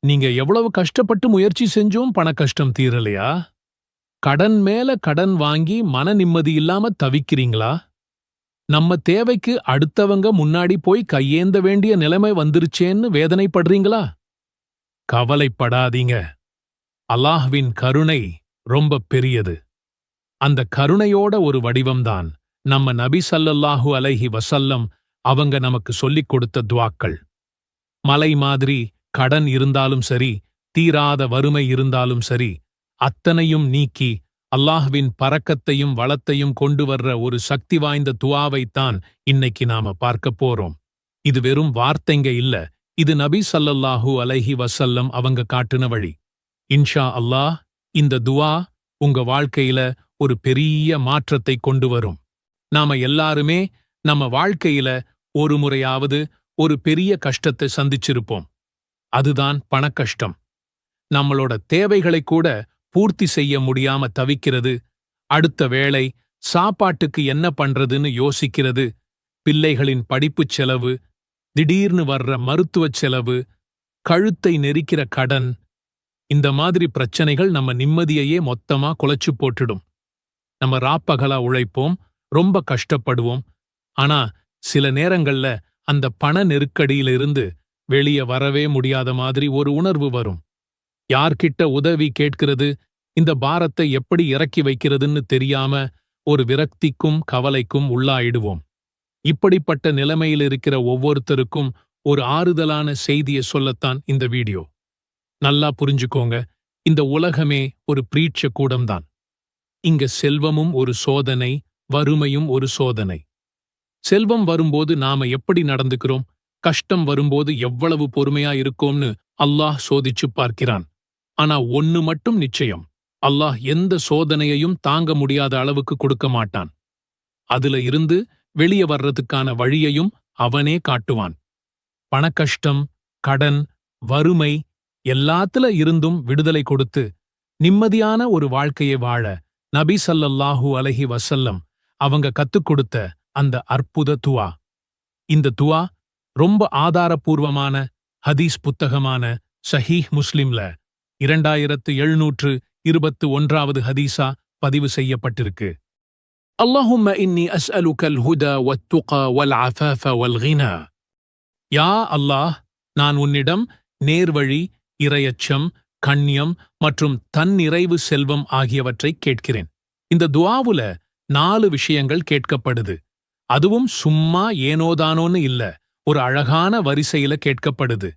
நீங்க எவ்வளவு கஷ்டப்பட்டு முயற்சி செஞ்சும் பண கஷ்டம் தீரலையா? கடன் மேல கடன் வாங்கி மன நிம்மதி இல்லாம தவிக்கிறீங்களா? நம்ம தேவைக்கு அடுத்தவங்க முன்னாடி போய் கையேந்த வேண்டிய நிலைமை வந்துருச்சேன்னு வேதனைப்படுறீங்களா? கவலைப்படாதீங்க. அல்லாஹ்வின் கருணை ரொம்ப பெரியது. அந்த கருணையோட ஒரு வடிவம்தான் நம்ம நபி ஸல்லல்லாஹு அலைஹி வஸல்லம் அவங்க நமக்கு சொல்லிக் கொடுத்த துஆக்கள். மலை மாதிரி கடன் இருந்தாலும் சரி, தீராத வறுமை இருந்தாலும் சரி, அத்தனையும் நீக்கி அல்லாஹ்வின் பரக்கத்தையும் வளத்தையும் கொண்டு வர்ற ஒரு சக்தி வாய்ந்த துஆவைத்தான் இன்னைக்கு நாம பார்க்கப் போறோம். இது வெறும் வார்த்தைங்க இல்ல, இது நபி ஸல்லல்லாஹு அலைஹி வஸல்லம் அவங்க காட்டுன வழி. இன்ஷா அல்லாஹ் இந்த துஆ உங்க வாழ்க்கையில ஒரு பெரிய மாற்றத்தை கொண்டு வரும். நாம எல்லாருமே நம்ம வாழ்க்கையில ஒரு முறையாவது ஒரு பெரிய கஷ்டத்தை சந்திச்சிருப்போம். அதுதான் பணக்கஷ்டம். நம்மளோட தேவைகளை கூட பூர்த்தி செய்ய முடியாம தவிக்கிறது, அடுத்த வேளை சாப்பாட்டுக்கு என்ன பண்றதுன்னு யோசிக்கிறது, பிள்ளைகளின் படிப்புச் செலவு, திடீர்னு வர்ற மருத்துவச் செலவு, கழுத்தை நெரிக்கிற கடன், இந்த மாதிரி பிரச்சனைகள் நம்ம நிம்மதியையே மொத்தமா குலைச்சு போட்டுடும். நம்ம ராப்பகலா உழைப்போம், ரொம்ப கஷ்டப்படுவோம். ஆனா சில நேரங்கள்ல அந்த பண நெருக்கடியிலிருந்து வெளிய வரவே முடியாத மாதிரி ஒரு உணர்வு வரும். யார்கிட்ட உதவி கேட்கிறது, இந்த பாரத்தை எப்படி இறக்கி வைக்கிறதுன்னு தெரியாம ஒரு விரக்திக்கும் கவலைக்கும் உள்ளாயிடுவோம். இப்படிப்பட்ட நிலைமையில் இருக்கிற ஒவ்வொருத்தருக்கும் ஒரு ஆறுதலான செய்தியை சொல்லத்தான் இந்த வீடியோ. நல்லா புரிஞ்சுக்கோங்க, இந்த உலகமே ஒரு பிரீட்ச கூடம்தான். இங்க செல்வமும் ஒரு சோதனை, வறுமையும் ஒரு சோதனை. செல்வம் வரும்போது நாம எப்படி நடந்துக்கிறோம், கஷ்டம் வரும்போது எவ்வளவு பொறுமையா இருக்கோம்னு அல்லாஹ் சோதிச்சு பார்க்கிறான். ஆனா ஒன்னு மட்டும் நிச்சயம், அல்லாஹ் எந்த சோதனையையும் தாங்க முடியாத அளவுக்கு கொடுக்க மாட்டான். அதுல இருந்து வெளியே வர்றதுக்கான வழியையும் அவனே காட்டுவான். பணக்கஷ்டம், கடன், வறுமை எல்லாத்துல இருந்தும் விடுதலை கொடுத்து நிம்மதியான ஒரு வாழ்க்கையை வாழ நபி ஸல்லல்லாஹு அலைஹி வஸல்லம் அவங்க கத்துக் கொடுத்த அந்த அற்புத துஆ. இந்த துஆ ரொம்ப ஆதாரபூர்வமான ஹதீஸ் புத்தகமான ஸஹீஹ் முஸ்லிம்ல 2721வது ஹதீஸா பதிவு செய்யப்பட்டிருக்கு. அல்லாஹும்ம இன்னி அஸ்அலுகல் ஹுதா வத்துகா வல் அஃபாஃப வல் கினா. யா அல்லாஹ், நான் உன்னிடம் நேர்வழி, இறையச்சம், கண்ணியம் மற்றும் தன்னிறைவு செல்வம் ஆகியவற்றை கேட்கிறேன். இந்த துஆவுல 4 விஷயங்கள் கேட்கப்படுது. அதுவும் சும்மா ஏனோதானோன்னு இல்ல, ஒரு அழகான வரிசையில கேட்கப்படுது.